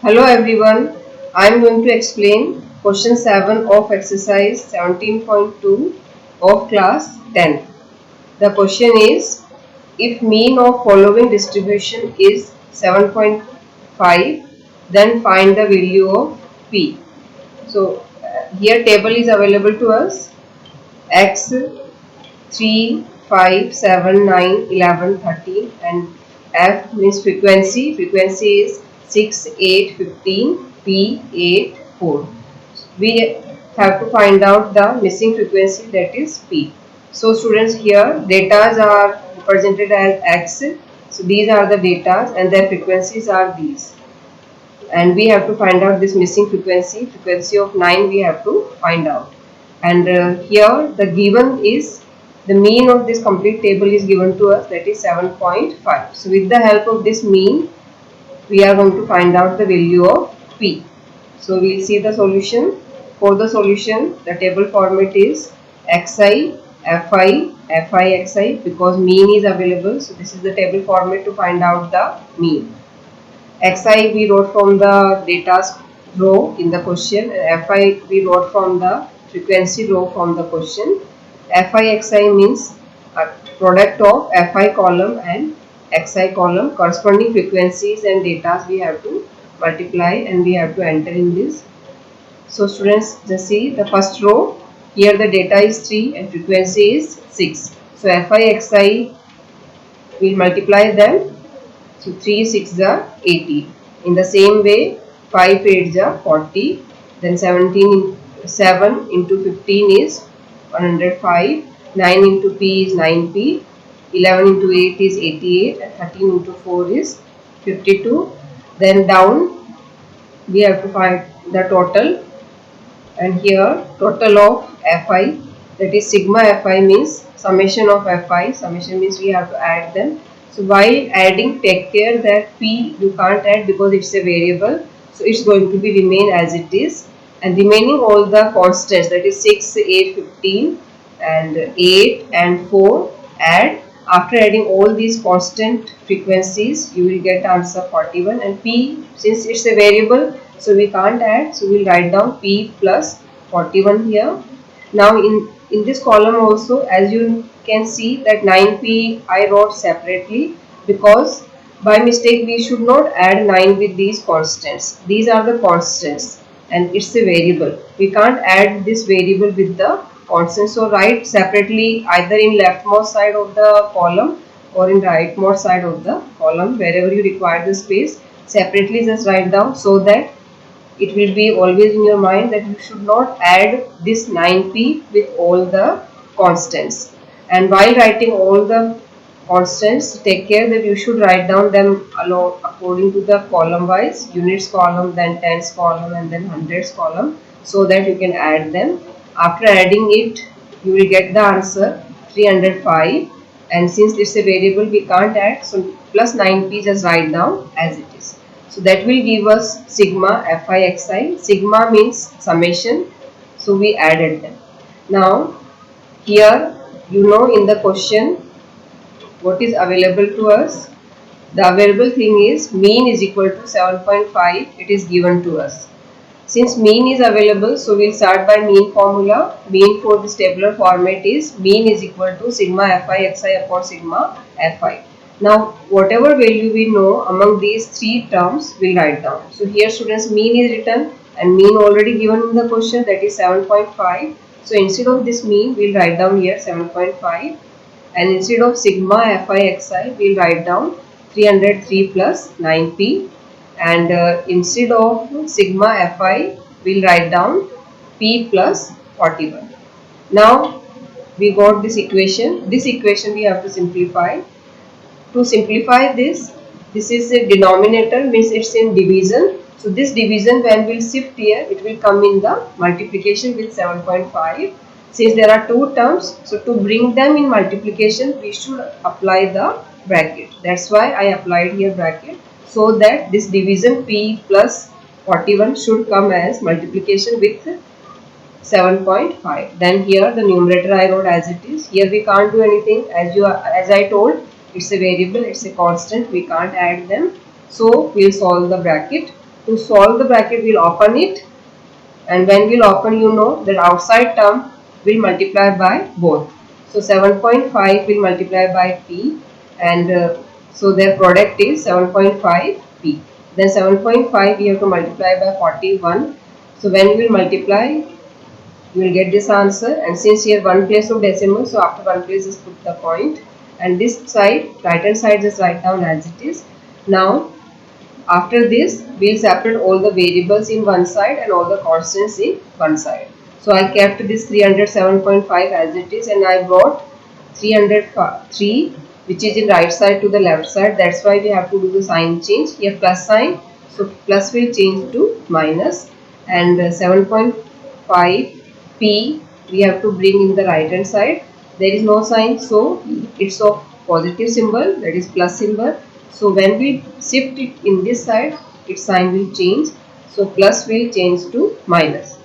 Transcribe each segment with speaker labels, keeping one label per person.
Speaker 1: Hello everyone, I am going to explain question 7 of exercise 17.2 of class 10. The question is, if mean of following distribution is 7.5, then find the value of P. So here table is available to us, X 3, 5, 7, 9, 11, 13 and F means frequency is 6, 8, 15, P, 8, 4. We have to find out the missing frequency, that is P. So students, here datas are represented as X. So these are the datas and their frequencies are these. And we have to find out this missing frequency of 9 we have to find out. And here the given is the mean of this complete table is given to us, that is 7.5. So with the help of this mean we are going to find out the value of P. So we will see the solution. For the solution, the table format is Xi, Fi, Fi, Xi, because mean is available. So this is the table format to find out the mean. Xi we wrote from the data row in the question, and Fi we wrote from the frequency row from the question. Fi Xi means a product of Fi column and Xi column, corresponding frequencies and data we have to multiply and we have to enter in this. So students, just see the first row, here the data is 3 and frequency is 6. So Fi Xi will multiply them. So 3 6 are 80. In the same way, 5 8 are 40. Then 7 into 15 is 105. 9 into P is 9P. 11 into 8 is 88. And 13 into 4 is 52. Then down, we have to find the total. And here, total of Fi, that is sigma Fi means summation of Fi. Summation means we have to add them. So while adding, take care that P you can't add because it's a variable. So it's going to be remain as it is. And remaining all the constants, that is 6, 8, 15 and 8 and 4, add. After adding all these constant frequencies, you will get answer 41. And P, since it's a variable, so we can't add. So we'll write down P plus 41 here. Now in this column also, as you can see that 9P I wrote separately because by mistake we should not add 9 with these constants. These are the constants and it's a variable. We can't add this variable with the constant. So write separately either in leftmost side of the column or in rightmost side of the column, wherever you require the space. Separately just write down so that it will be always in your mind that you should not add this 9P with all the constants. And while writing all the constants, take care that you should write down them along according to the column wise, units column, then tens column and then hundreds column, so that you can add them. After adding it, you will get the answer 305, and since it's a variable we can't add, so plus 9P just write down as it is. So that will give us sigma Fi Xi. Sigma means summation, so we added them. Now here you know in the question what is available to us. The available thing is mean is equal to 7.5. It is given to us. Since mean is available, so we'll start by mean formula. Mean for this tabular format is mean is equal to sigma Fi Xi upon sigma Fi. Now whatever value we know among these three terms we'll write down. So here students, mean is written and mean already given in the question, that is 7.5. So instead of this mean we'll write down here 7.5, and instead of sigma Fi Xi we'll write down 303 plus 9P, and instead of sigma Fi we'll write down P plus 41. Now we got this equation. This equation we have to simplify. To simplify this is a denominator, means it's in division. So this division when we'll shift here, it will come in the multiplication with 7.5. Since there are two terms, so to bring them in multiplication, we should apply the bracket. That's why I applied here bracket, so that this division P plus 41 should come as multiplication with 7.5. Then here the numerator I wrote as it is. Here we can't do anything, as I told, it's a variable, it's a constant, we can't add them. So we'll solve the bracket. to solve the bracket, we'll open it, and when we'll open, you know that outside term will multiply by both. So 7.5 will multiply by p, and so their product is 7.5 p. Then 7.5 we have to multiply by 41. So when we will multiply, you will get this answer, and since here one place of decimal, so after one place just put the point, and this side, right hand side, just write down as it is. Now after this, we'll separate all the variables in one side and all the constants in one side. So I kept this 307.5 as it is, and I brought 303, which is in right side, to the left side. That's why we have to do the sign change. Here plus sign, so plus will change to minus, and 7.5 p we have to bring in the right hand side. There is no sign, so it's of positive symbol, that is plus symbol. So when we shift it in this side, its sign will change. So plus will change to minus.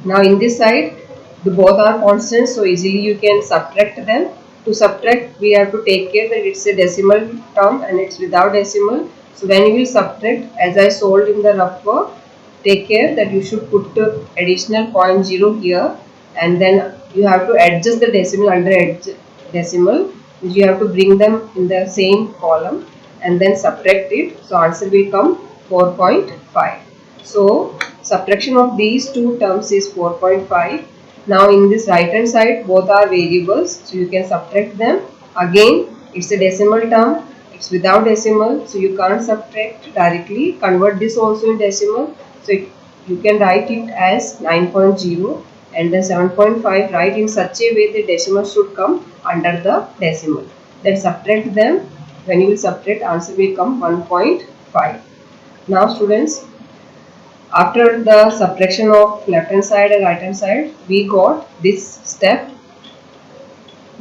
Speaker 1: Now in this side, the both are constants, so easily you can subtract them. To subtract, we have to take care that it's a decimal term and it's without decimal. So when you will subtract, as I solved in the rough work, take care that you should put additional 0.0 here, and then you have to adjust the decimal under decimal. You have to bring them in the same column and then subtract it. So answer will come 4.5. So subtraction of these two terms is 4.5. Now in this right hand side, both are variables, so you can subtract them. Again, it's a decimal term, it's without decimal, so you can't subtract directly. Convert this also in decimal, so you can write it as 9.0, and then 7.5 write in such a way the decimal should come under the decimal. Then subtract them. When you will subtract, answer will come 1.5. Now students, after the subtraction of left hand side and right hand side, we got this step.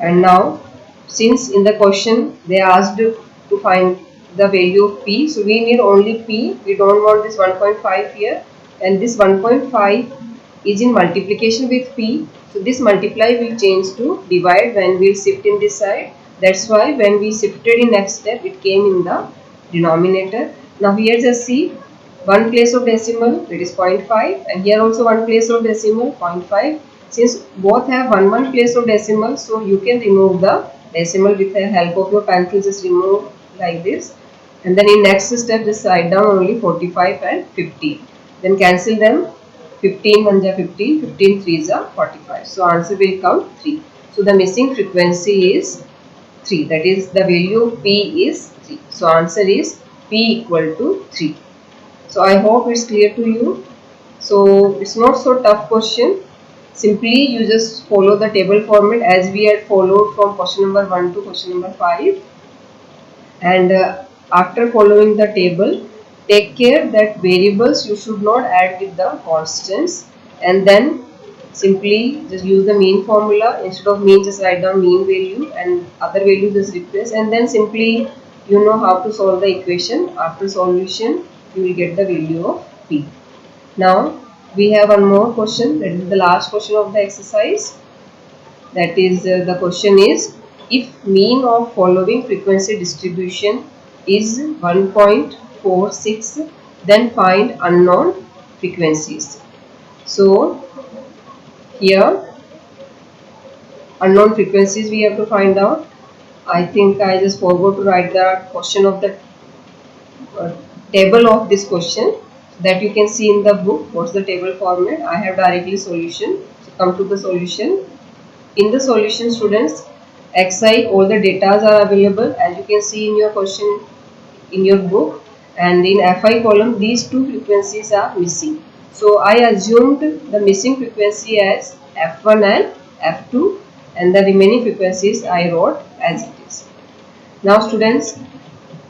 Speaker 1: And now, since in the question they asked to find the value of p, so we need only p, we don't want this 1.5 here, and this 1.5 is in multiplication with p, so this multiply will change to divide when we shift in this side. That's why when we shifted in next step, it came in the denominator. Now here just see, one place of decimal, that is 0.5, and here also one place of decimal, 0.5. Since both have one place of decimal, so you can remove the decimal with the help of your pencil. Just remove like this, and then in next step just write down only 45 and 50. Then cancel them. 15 1 ja 15, 15 3 ja 45. So answer will come 3. So the missing frequency is 3. That is, the value of p is 3. So answer is p equal to 3. So I hope it's clear to you. So it's not so tough question. Simply you just follow the table format as we had followed from question number 1 to question number 5. And after following the table, take care that variables you should not add with the constants, and then simply just use the mean formula. Instead of mean, just write down mean value, and other value just replace, and then simply you know how to solve the equation. After solution, you will get the value of p. Now we have one more question, that is the last question of the exercise. That is the question is, if mean of following frequency distribution is 1.46, then find unknown frequencies. So here unknown frequencies we have to find out. I think I just forgot to write the question of the table of this question, that you can see in the book. What's the table format? I have directly solution. So come to the solution. In the solution, students, xi, all the data are available as you can see in your question in your book, and in fi column these two frequencies are missing. So I assumed the missing frequency as f1 and f2, and the remaining frequencies I wrote as it is. Now students,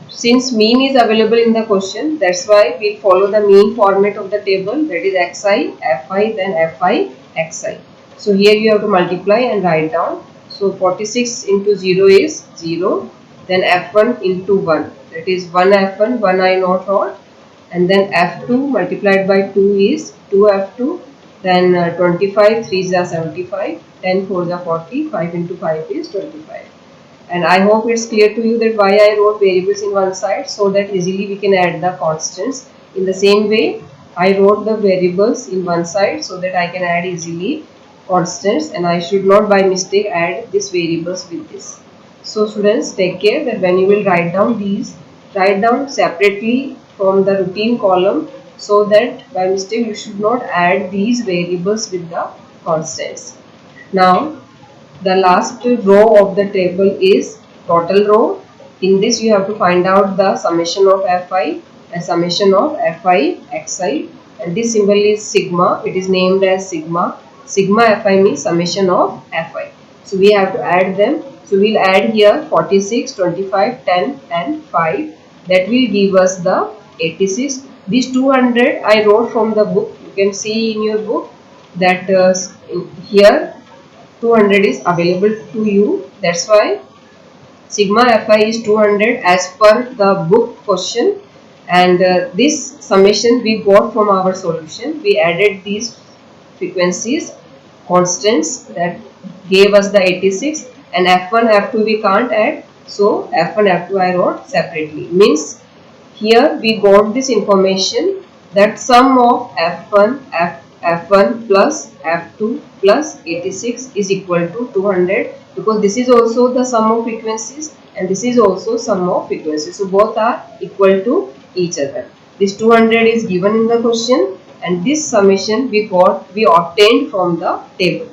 Speaker 1: since mean is available in the question, that's why we follow the mean format of the table, that is xi, fi, then fi, xi. So here you have to multiply and write down. So 46 into 0 is 0, then f1 into 1, that is 1 f1, 1 I not odd, and then f2 multiplied by 2 is 2 f2, then 25, 3 is 75, 10 4 is 40, 5 into 5 is 25. And I hope it's clear to you that why I wrote variables in one side, so that easily we can add the constants. In the same way, I wrote the variables in one side so that I can add easily constants, and I should not by mistake add these variables with this. So students, take care that when you will write down these, write down separately from the routine column, so that by mistake you should not add these variables with the constants. Now the last row of the table is total row. In this you have to find out the summation of Fi and summation of Fi xi, and this symbol is sigma. It is named as sigma. Sigma Fi means summation of Fi. So we have to add them. So we will add here 46, 25, 10 and 5. That will give us the 86. This 200 I wrote from the book. You can see in your book that here 200 is available to you. That's why sigma Fi is 200 as per the book question, and this summation we got from our solution. We added these frequencies, constants that gave us the 86, and F1, F2 we can't add. So F1, F2 I wrote separately. Means here we got this information that sum of F1 plus F2 plus 86 is equal to 200, because this is also the sum of frequencies and this is also sum of frequencies. So both are equal to each other. This 200 is given in the question, and this summation we obtained from the table.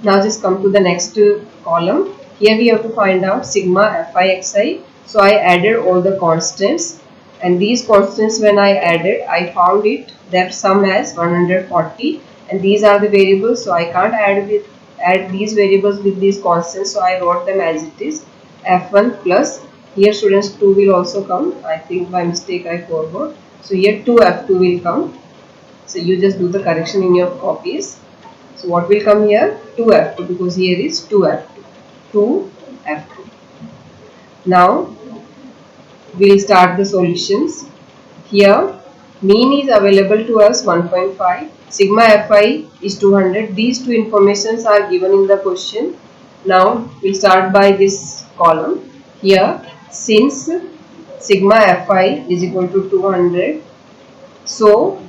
Speaker 1: Now just come to the next column. Here we have to find out sigma Fi xi. So I added all the constants, and these constants when I added, I found it that sum as 140, and these are the variables, so I can't add these variables with these constants, so I wrote them as it is. F1 plus, here students 2 will also come. I think by mistake I forgot. So here 2F2 will come. So you just do the correction in your copies. So what will come here? 2F2, because here is 2F2. 2F2. Now we will start the solutions. Here mean is available to us 1.5. Sigma Fi is 200. These two informations are given in the question. Now we will start by this column. Here, since sigma Fi is equal to 200, so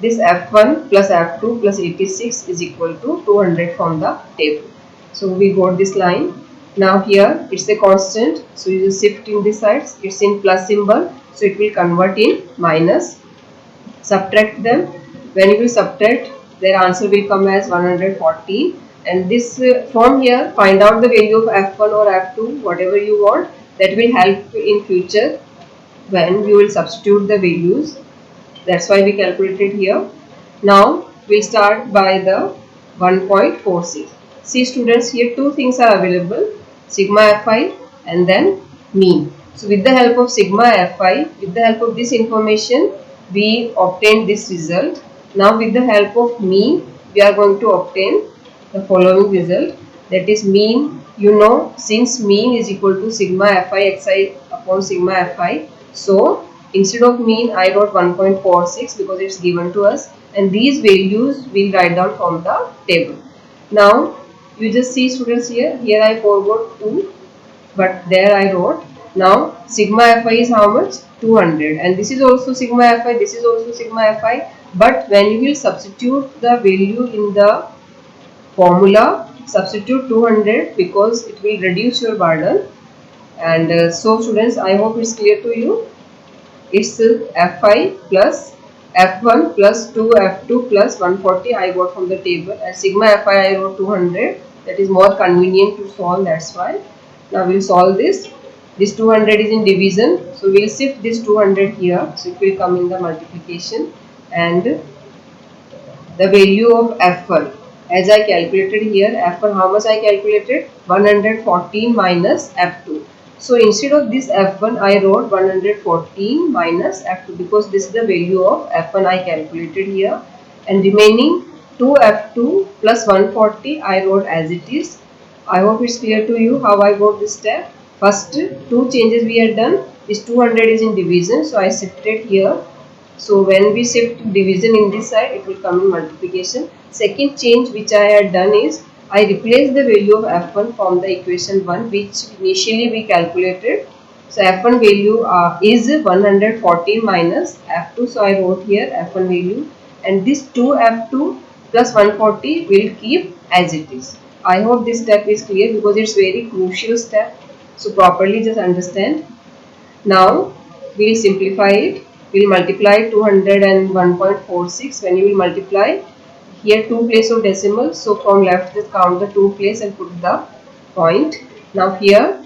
Speaker 1: this F1 plus F2 plus 86 is equal to 200 from the table. So we got this line. Now here it's a constant, so you just shift in this sides. It's in plus symbol, so it will convert in minus. Subtract them. When you will subtract, their answer will come as 114. And this from here, find out the value of F1 or F2, whatever you want. That will help in future when you will substitute the values. That's why we calculated here. Now we'll start by the 1.46. See students, here two things are available, sigma Fi and then mean. So with the help of sigma Fi, with the help of this information, we obtained this result. Now with the help of mean, we are going to obtain the following result, that is mean. You know, since mean is equal to sigma Fi xi upon sigma Fi, so instead of mean I wrote 1.46 because it's given to us, and these values we'll write down from the table. Now you just see students, here I forgot 2, but there I wrote. Now sigma Fi is how much? 200, and this is also sigma Fi, this is also sigma Fi. But when you will substitute the value in the formula, substitute 200 because it will reduce your burden. And so students, I hope it's clear to you. It's Fi plus F1 plus 2F2 plus 140 I got from the table, and sigma Fi I wrote 200. That is more convenient to solve, that's why. Now we'll solve this. This 200 is in division, so we'll shift this 200 here, so it will come in the multiplication. And the value of F1, as I calculated here, F1 how much I calculated? 114 minus F2. So instead of this F1 I wrote 114 minus F2 because this is the value of F1 I calculated here, and remaining 2F2 plus 140 I wrote as it is. I hope it's clear to you how I got this step. First two changes we had done. This 200 is in division, so I shifted here. So when we shift division in this side, it will come in multiplication. Second change which I had done is I replaced the value of F1 from the equation 1, which initially we calculated So F1 value is 140 minus F2. So I wrote here F1 value, and this 2F2 plus 140 will keep as it is. I hope this step is clear because it's very crucial step. So properly just understand. Now we will simplify it. We will multiply 200 and 1.46. When you will multiply, here 2 place of decimal. So from left just count the 2 place and put the point. Now here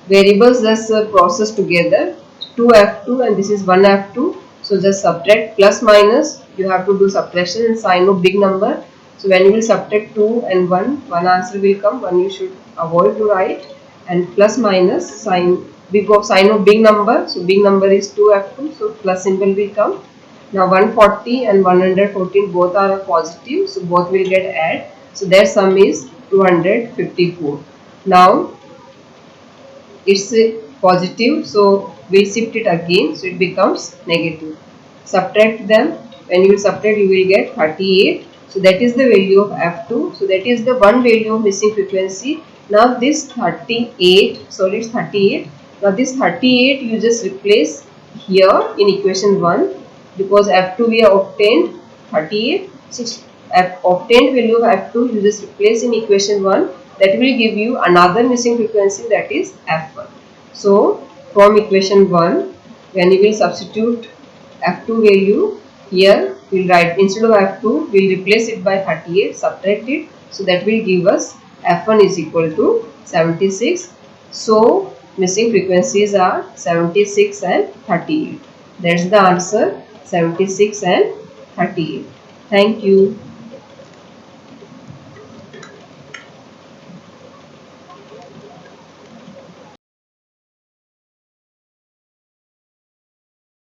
Speaker 1: variables just process together, 2F2 and this is 1F2. So just subtract, plus minus, you have to do subtraction and sign of big number. So when you will subtract 2 and 1 answer will come, 1 you should avoid to write, and plus minus sign sign of big number. So big number is 2F2, so plus symbol will come. Now 140 and 114 both are positive, so both will get add. So their sum is 254. Now it's positive, so we'll shift it again, so it becomes negative. Subtract them. When you will subtract, you will get 38. So that is the value of F2. So that is the one value of missing frequency. Now this 38, sorry, it's 38. Now this 38 you just replace here in equation 1, because F2 we have obtained 38. So obtained value of F2 you just replace in equation 1. That will give you another missing frequency, that is F1. So from equation 1, when you will substitute F2 value, here we will write, instead of F2 we will replace it by 38, subtract it. So that will give us F1 is equal to 76. So missing frequencies are 76 and 38. That's the answer, 76 and 38. Thank you.